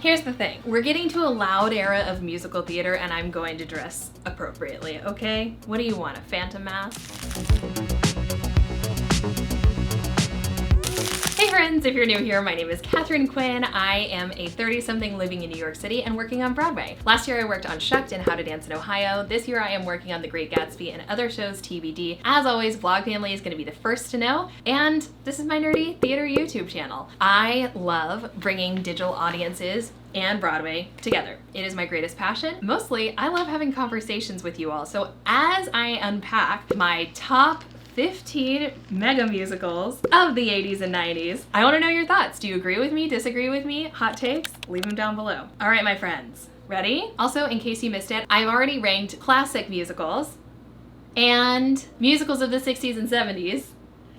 Here's the thing, we're getting to a loud era of musical theater and I'm going to dress appropriately, okay? What do you want, a phantom mask? Hey friends, if you're new here, my name is Katharine Quinn. I am a 30-something living in New York City and working on Broadway. Last year I worked on Shucked and How to Dance in Ohio. This year I am working on The Great Gatsby and other shows TBD. As always, Vlog Family is going to be the first to know, and this is my nerdy theater YouTube channel. I love bringing digital audiences and Broadway together. It is my greatest passion. Mostly, I love having conversations with you all. So as I unpack my top 15 mega musicals of the 80s and 90s, I want to know your thoughts. Do you agree with me, disagree with me, hot takes? Leave them down below. All right, my friends, ready? Also, in case you missed it, I've already ranked classic musicals and musicals of the 60s and 70s,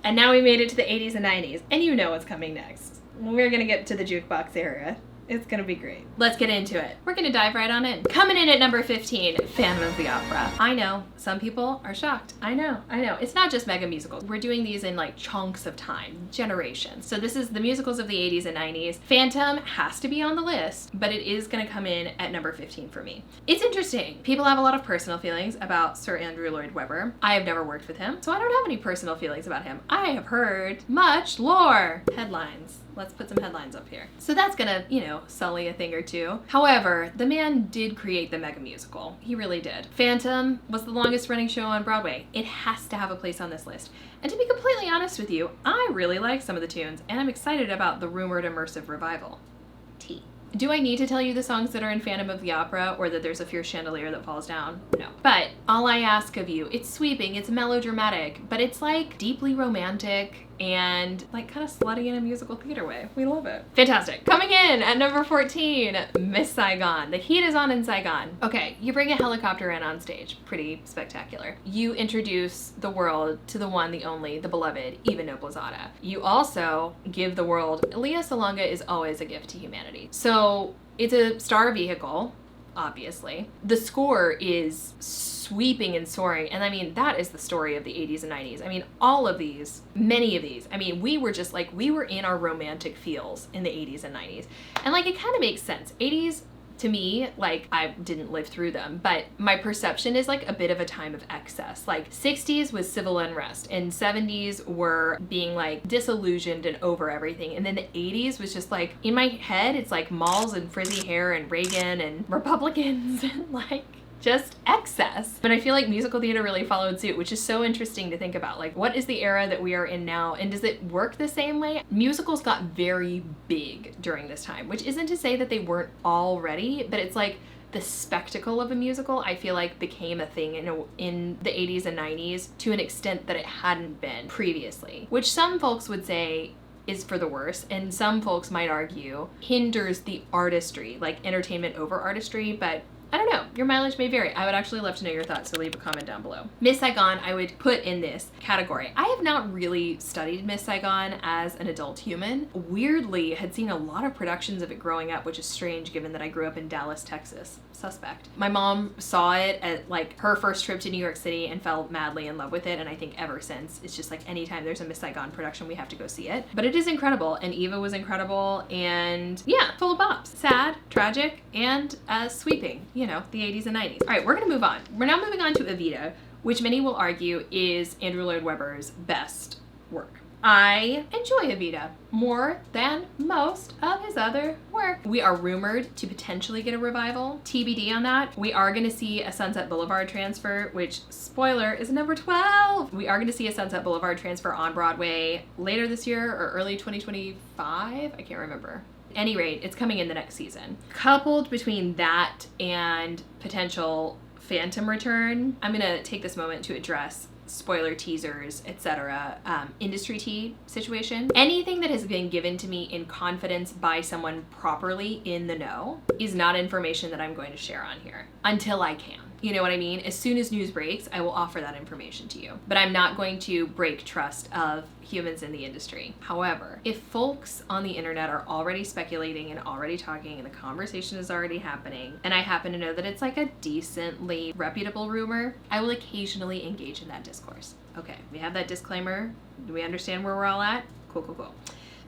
and now we made it to the 80s and 90s, and you know what's coming next. We're gonna get to the jukebox area. It's gonna be great. Let's get into it. We're gonna dive right on in. Coming in at number 15, Phantom of the Opera. I know, some people are shocked. I know. It's not just mega musicals. We're doing these in like chunks of time, generations. So this is the musicals of the 80s and 90s. Phantom has to be on the list, but it is gonna come in at number 15 for me. It's interesting. People have a lot of personal feelings about Sir Andrew Lloyd Webber. I have never worked with him, so I don't have any personal feelings about him. I have heard much lore. Headlines. Let's put some headlines up here. So that's gonna, sully a thing or two. However, the man did create the mega musical. He really did. Phantom was the longest running show on Broadway. It has to have a place on this list. And to be completely honest with you, I really like some of the tunes, and I'm excited about the rumored immersive revival. T. Do I need to tell you the songs that are in Phantom of the Opera, or that there's a fierce chandelier that falls down? No. But all I ask of you, it's sweeping, it's melodramatic, but it's like deeply romantic and like kind of slutty in a musical theater way. We love it. Fantastic. Coming in at number 14, Miss Saigon. The heat is on in Saigon. Okay, you bring a helicopter in on stage. Pretty spectacular. You introduce the world to the one, the only, the beloved, Eva Noblezada. You also give the world, Lea Salonga is always a gift to humanity. So it's a star vehicle, obviously. The score is sweeping and soaring, and I mean, that is the story of the 80s and 90s. I mean, all of these, many of these, I mean, we were in our romantic feels in the 80s and 90s. And like, it kind of makes sense. 80s, to me, like, I didn't live through them, but my perception is like a bit of a time of excess. Like 60s was civil unrest, and 70s were being like disillusioned and over everything. And then the 80s was just like, in my head, it's like malls and frizzy hair and Reagan and Republicans and like, just excess. But I feel like musical theater really followed suit, which is so interesting to think about. Like, what is the era that we are in now, and does it work the same way? Musicals got very big during this time, which isn't to say that they weren't already, but it's like the spectacle of a musical, I feel like, became a thing in the 80s and 90s to an extent that it hadn't been previously, which some folks would say is for the worse, and some folks might argue hinders the artistry, like entertainment over artistry, but I don't know, your mileage may vary. I would actually love to know your thoughts, so leave a comment down below. Miss Saigon, I would put in this category. I have not really studied Miss Saigon as an adult human. Weirdly, had seen a lot of productions of it growing up, which is strange given that I grew up in Dallas, Texas. Suspect. My mom saw it at like her first trip to New York City and fell madly in love with it, and I think ever since, it's just like anytime there's a Miss Saigon production, we have to go see it. But it is incredible, and Eva was incredible, and yeah, full of bops. Sad, tragic, and sweeping. The 80s and 90s. All right, we're gonna move on. We're now moving on to Avita, which many will argue is Andrew Lloyd Webber's best work. I enjoy Avita more than most of his other work. We are rumored to potentially get a revival. TBD on that. We are gonna see a Sunset Boulevard transfer, which, spoiler, is number 12. We are gonna see a Sunset Boulevard transfer on Broadway later this year or early 2025. I can't remember. Any rate, it's coming in the next season. Coupled between that and potential Phantom return, I'm gonna take this moment to address spoiler teasers, etc. Industry tea situation. Anything that has been given to me in confidence by someone properly in the know is not information that I'm going to share on here until I can. You know what I mean? As soon as news breaks, I will offer that information to you. But I'm not going to break trust of humans in the industry. However, if folks on the internet are already speculating and already talking and the conversation is already happening, and I happen to know that it's like a decently reputable rumor, I will occasionally engage in that discourse. Okay, we have that disclaimer. Do we understand where we're all at? Cool.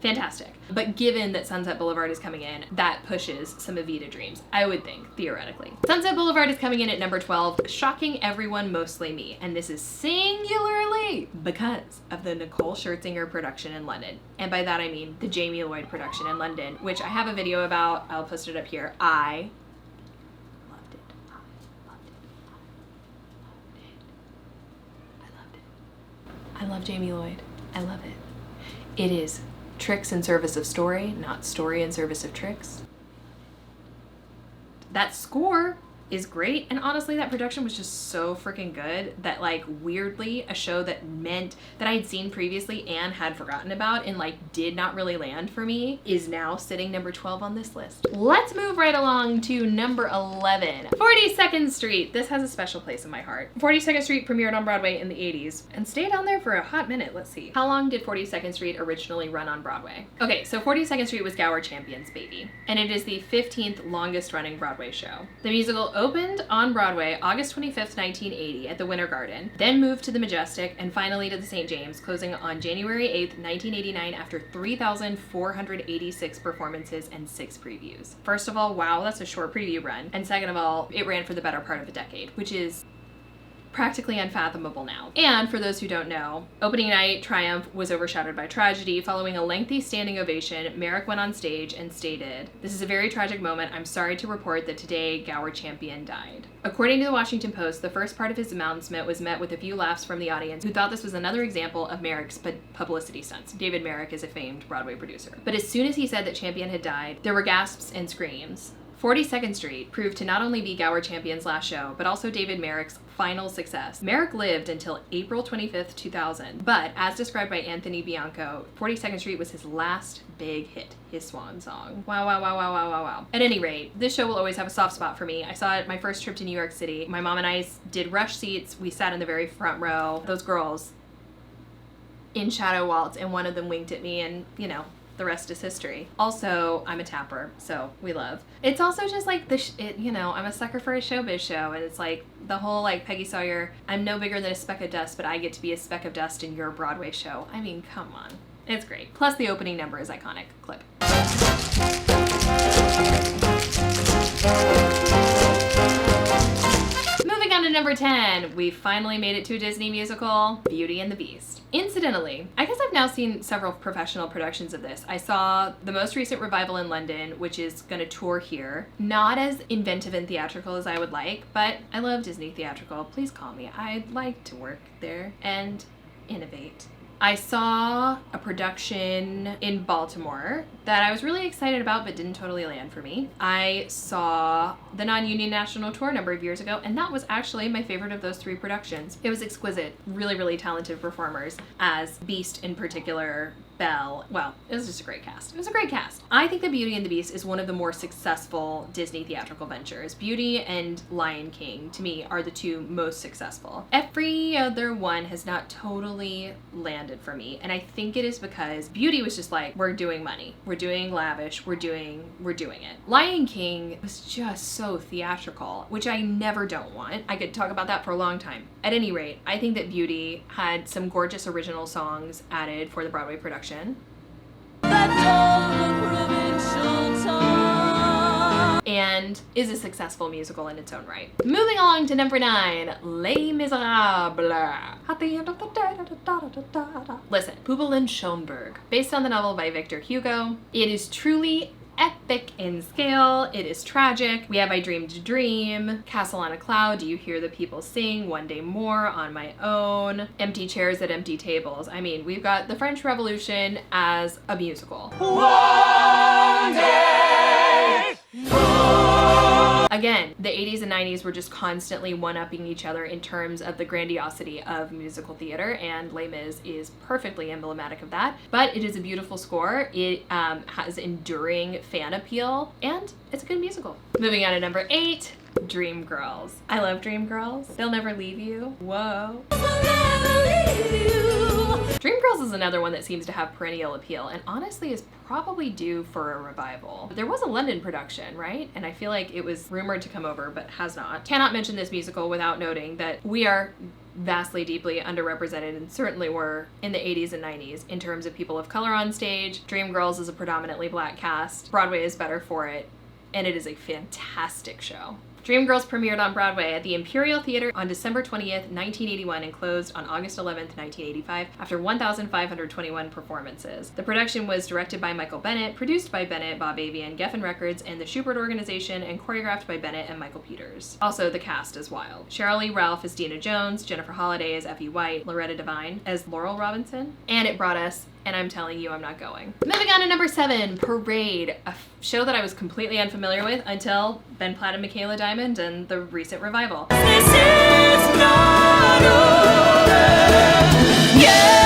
fantastic. But given that Sunset Boulevard is coming in, that pushes some Avita dreams, I would think, theoretically. Sunset Boulevard is coming in at number 12, shocking everyone, mostly me. And this is singularly because of the Nicole Scherzinger production in London. And by that I mean the Jamie Lloyd production in London, which I have a video about. I'll post it up here. I loved it. I love Jamie Lloyd. I love it. It is tricks in service of story, not story in service of tricks. That score is great, and honestly that production was just so freaking good that, like, weirdly a show that meant that I had seen previously and had forgotten about and like did not really land for me is now sitting number 12 on this list. Let's move right along to number 11. 42nd Street. This has a special place in my heart. 42nd Street premiered on Broadway in the 80s and stayed on there for a hot minute. Let's see. How long did 42nd Street originally run on Broadway? Okay, so 42nd Street was Gower Champion's baby, and it is the 15th longest running Broadway show. The musical opened on Broadway August 25th, 1980 at the Winter Garden, then moved to the Majestic, and finally to the St. James, closing on January 8th, 1989 after 3,486 performances and 6 previews. First of all, wow, that's a short preview run. And second of all, it ran for the better part of a decade, which is practically unfathomable now. And for those who don't know, opening night triumph was overshadowed by tragedy. Following a lengthy standing ovation, Merrick went on stage and stated, "This is a very tragic moment. I'm sorry to report that today Gower Champion died." According to the Washington Post, the first part of his announcement was met with a few laughs from the audience, who thought this was another example of Merrick's publicity stunts. David Merrick is a famed Broadway producer. But as soon as he said that Champion had died, there were gasps and screams. 42nd Street proved to not only be Gower Champion's last show, but also David Merrick's final success. Merrick lived until April 25th, 2000, but as described by Anthony Bianco, 42nd Street was his last big hit, his swan song. Wow, wow, wow, wow, wow, wow, wow. At any rate, this show will always have a soft spot for me. I saw it my first trip to New York City. My mom and I did rush seats. We sat in the very front row. Those girls in Shadow Waltz, and one of them winked at me, and, you know, the rest is history. Also, I'm a tapper, so we love. It's also just like I'm a sucker for a showbiz show, and it's like the whole like Peggy Sawyer, I'm no bigger than a speck of dust, but I get to be a speck of dust in your Broadway show. I mean, come on. It's great. Plus the opening number is iconic. Clip. Moving on to number 10, we finally made it to a Disney musical, Beauty and the Beast. Incidentally, I guess I've now seen several professional productions of this. I saw the most recent revival in London, which is going to tour here. Not as inventive and theatrical as I would like, but I love Disney theatrical. Please call me. I'd like to work there and innovate. I saw a production in Baltimore that I was really excited about but didn't totally land for me. I saw the Non-Union National Tour a number of years ago, and that was actually my favorite of those 3 productions. It was exquisite, really, really talented performers, as Beast in particular, Belle. Well, it was just a great cast. It was a great cast. I think that Beauty and the Beast is one of the more successful Disney theatrical ventures. Beauty and Lion King, to me, are the 2 most successful. Every other one has not totally landed for me, and I think it is because Beauty was just like, we're doing money, we're doing lavish, we're doing it. Lion King was just so theatrical, which I never don't want. I could talk about that for a long time. At any rate, I think that Beauty had some gorgeous original songs added for the Broadway production. And is a successful musical in its own right. Moving along to number 9, Les Miserables. At the end of the day, listen, Poobelin Schoenberg, based on the novel by Victor Hugo. It is truly epic in scale. It is tragic. We have I Dreamed a Dream, Castle on a Cloud, Do You Hear the People Sing, One Day More, On My Own, Empty Chairs at Empty Tables. I mean, we've got the French Revolution as a musical. One day more. Again, the 80s and 90s were just constantly one-upping each other in terms of the grandiosity of musical theater, and Les Mis is perfectly emblematic of that. But it is a beautiful score. It has enduring fan appeal, and it's a good musical. Moving on to number 8, Dreamgirls. I love Dreamgirls. They'll Never Leave You. Whoa. Dreamgirls is another one that seems to have perennial appeal, and honestly is probably due for a revival. There was a London production, right? And I feel like it was rumored to come over, but has not. Cannot mention this musical without noting that we are vastly, deeply underrepresented, and certainly were in the 80s and 90s in terms of people of color on stage. Dreamgirls is a predominantly black cast. Broadway is better for it, and it is a fantastic show. Dreamgirls premiered on Broadway at the Imperial Theater on December 20th, 1981 and closed on August 11th, 1985 after 1,521 performances. The production was directed by Michael Bennett, produced by Bennett, Bob Avian, Geffen Records, and the Shubert Organization, and choreographed by Bennett and Michael Peters. Also, the cast is wild. Cheryl Lee Ralph as Dina Jones, Jennifer Holliday as Effie White, Loretta Devine as Laurel Robinson, and it brought us And I'm Telling You I'm Not Going. Moving on to number 7, Parade, a show that I was completely unfamiliar with until Ben Platt and Michaela Diamond and the recent revival. This is not over yet.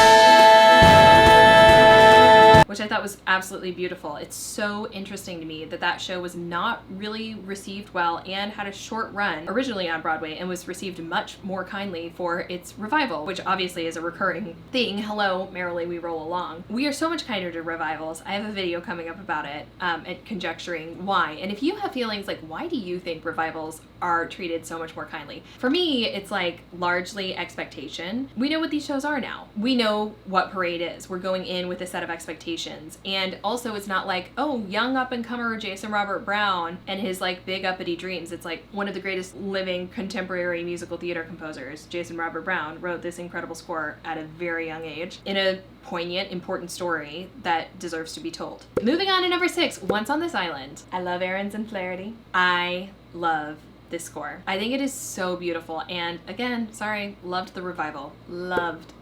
Which I thought was absolutely beautiful. It's so interesting to me that that show was not really received well and had a short run originally on Broadway and was received much more kindly for its revival, which obviously is a recurring thing. Hello, merrily we roll along. We are so much kinder to revivals. I have a video coming up about it and conjecturing why. And if you have feelings like, why do you think revivals are treated so much more kindly? For me, it's like largely expectation. We know what these shows are now. We know what Parade is. We're going in with a set of expectations. And also it's not like, oh, young up-and-comer Jason Robert Brown and his like big uppity dreams. It's like one of the greatest living contemporary musical theater composers, Jason Robert Brown, wrote this incredible score at a very young age in a poignant, important story that deserves to be told. Moving on to number 6, Once on This Island. I love Aaron's and Flaherty. I love this score. I think it is so beautiful, and again, sorry, loved the revival. Loved.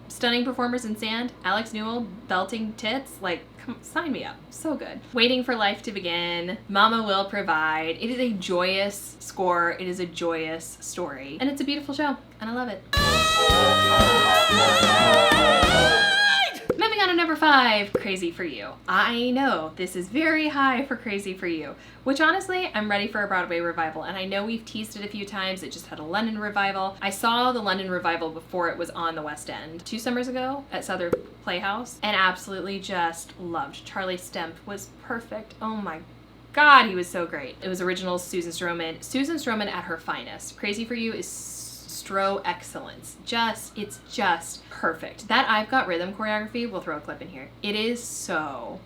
Stunning performers in Sand, Alex Newell, belting tits, like, come, sign me up. So good. Waiting for Life to Begin, Mama Will Provide. It is a joyous score, it is a joyous story, and it's a beautiful show, and I love it. Moving on to number 5, Crazy for You. I know this is very high for Crazy for You, which honestly, I'm ready for a Broadway revival, and I know we've teased it a few times. It just had a London revival. I saw the London revival before it was on the West End 2 summers ago at Southern Playhouse, and absolutely just loved. Charlie Stemp was perfect. Oh my God, he was so great. It was original Susan Stroman. Susan Stroman at her finest. Crazy for You is Stro excellence. It's just perfect. That I've Got Rhythm choreography, we'll throw a clip in here. It is so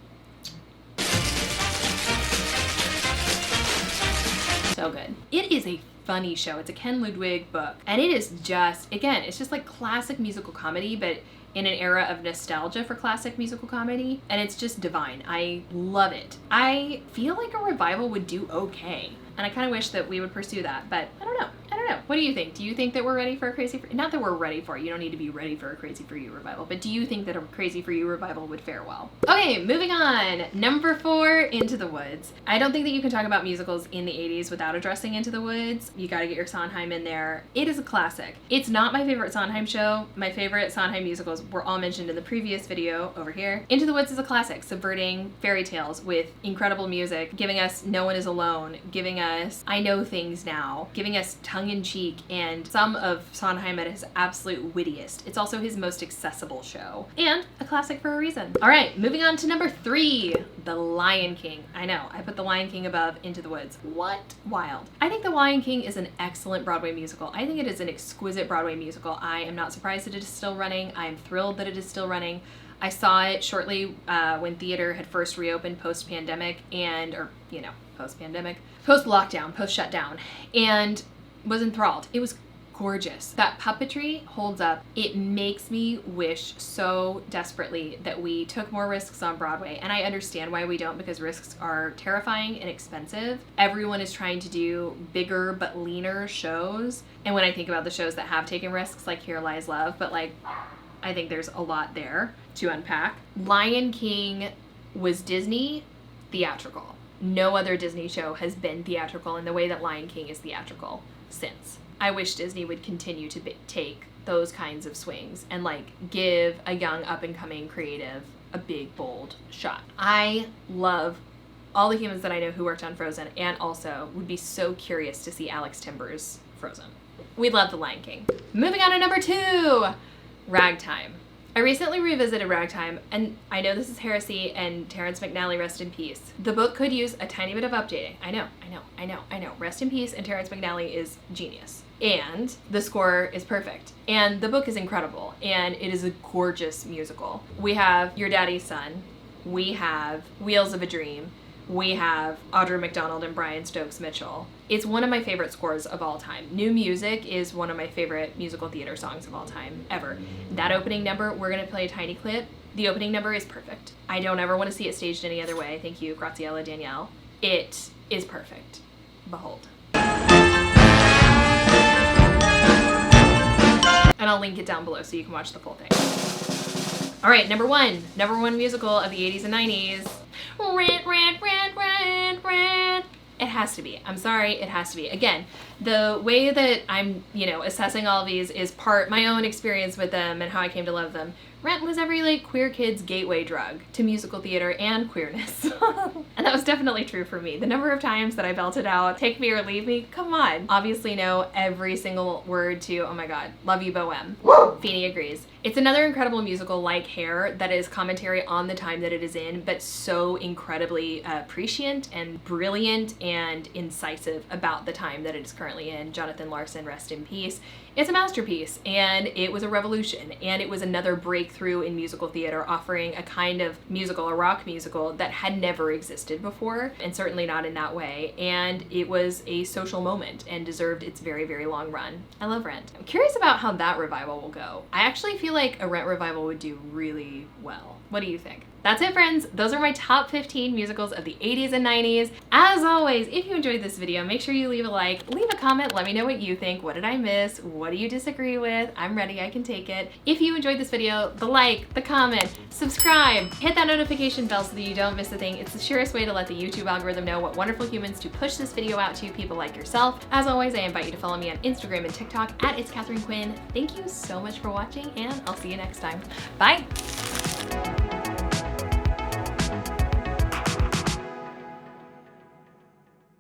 good. It is a funny show. It's a Ken Ludwig book, and it is just, again, it's just like classic musical comedy, but in an era of nostalgia for classic musical comedy, and it's just divine. I love it. I feel like a revival would do okay, and I kind of wish that we would pursue that, but I don't know. What do you think? Do you think that we're ready for a Crazy for... Not that we're ready for it. You don't need to be ready for a Crazy for You revival, but do you think that a Crazy for You revival would fare well? Okay, moving on. Number 4, Into the Woods. I don't think that you can talk about musicals in the 80s without addressing Into the Woods. You gotta get your Sondheim in there. It is a classic. It's not my favorite Sondheim show. My favorite Sondheim musicals were all mentioned in the previous video over here. Into the Woods is a classic, subverting fairy tales with incredible music, giving us No One Is Alone, giving us I Know Things Now, giving us tongue-in-cheek and some of Sondheim at his absolute wittiest. It's also his most accessible show, and a classic for a reason. All right, moving on to number 3, The Lion King. I know, I put The Lion King above Into the Woods. What? Wild. I think The Lion King is an excellent Broadway musical. I think it is an exquisite Broadway musical. I am not surprised that it is still running. I am thrilled that it is still running. I saw it shortly when theater had first reopened post-pandemic post-lockdown, post-shutdown, and was enthralled. It was gorgeous. That puppetry holds up. It makes me wish so desperately that we took more risks on Broadway, and I understand why we don't, because risks are terrifying and expensive. Everyone is trying to do bigger but leaner shows, and when I think about the shows that have taken risks, like Here Lies Love, but like, I think there's a lot there to unpack. Lion King was Disney theatrical. No other Disney show has been theatrical in the way that Lion King is theatrical since. I wish Disney would continue to take those kinds of swings and like give a young up-and-coming creative a big, bold shot. I love all the humans that I know who worked on Frozen, and also would be so curious to see Alex Timber's Frozen. We love The Lion King. Moving on to number 2, Ragtime. I recently revisited Ragtime, and I know this is heresy, and Terrence McNally, rest in peace. The book could use a tiny bit of updating. I know. Rest in peace, and Terrence McNally is genius. And the score is perfect. And the book is incredible, and it is a gorgeous musical. We have Your Daddy's Son. We have Wheels of a Dream. We have Audra McDonald and Brian Stokes Mitchell. It's one of my favorite scores of all time. New Music is one of my favorite musical theater songs of all time, ever. That opening number, we're gonna play a tiny clip. The opening number is perfect. I don't ever wanna see it staged any other way. Thank you, Graziella Danielle. It is perfect. Behold. And I'll link it down below so you can watch the full thing. All right, number one musical of the 80s and 90s. Rant. It has to be. I'm sorry, it has to be. Again, the way that I'm, assessing all of these is part my own experience with them and how I came to love them. Rent was every queer kid's gateway drug to musical theater and queerness. And that was definitely true for me. The number of times that I belted out, "Take me or leave me," come on. Obviously know every single word to, oh my god, Love You Bohem. Feeny agrees. It's another incredible musical like Hair that is commentary on the time that it is in, but so incredibly prescient and brilliant and incisive about the time that it is currently in. Jonathan Larson, rest in peace. It's a masterpiece, and it was a revolution, and it was another breakthrough in musical theater, offering a kind of musical, a rock musical, that had never existed before, and certainly not in that way, and it was a social moment and deserved its very, very long run. I love Rent. I'm curious about how that revival will go. I actually feel like a Rent revival would do really well. What do you think? That's it, friends. Those are my top 15 musicals of the 80s and 90s. As always, if you enjoyed this video, make sure you leave a like, leave a comment, let me know what you think. What did I miss? What do you disagree with? I'm ready, I can take it. If you enjoyed this video, the like, the comment, subscribe, hit that notification bell so that you don't miss a thing. It's the surest way to let the YouTube algorithm know what wonderful humans to push this video out to people like yourself. As always, I invite you to follow me on Instagram and TikTok at It's Katharine Quinn. Thank you so much for watching, and I'll see you next time. Bye.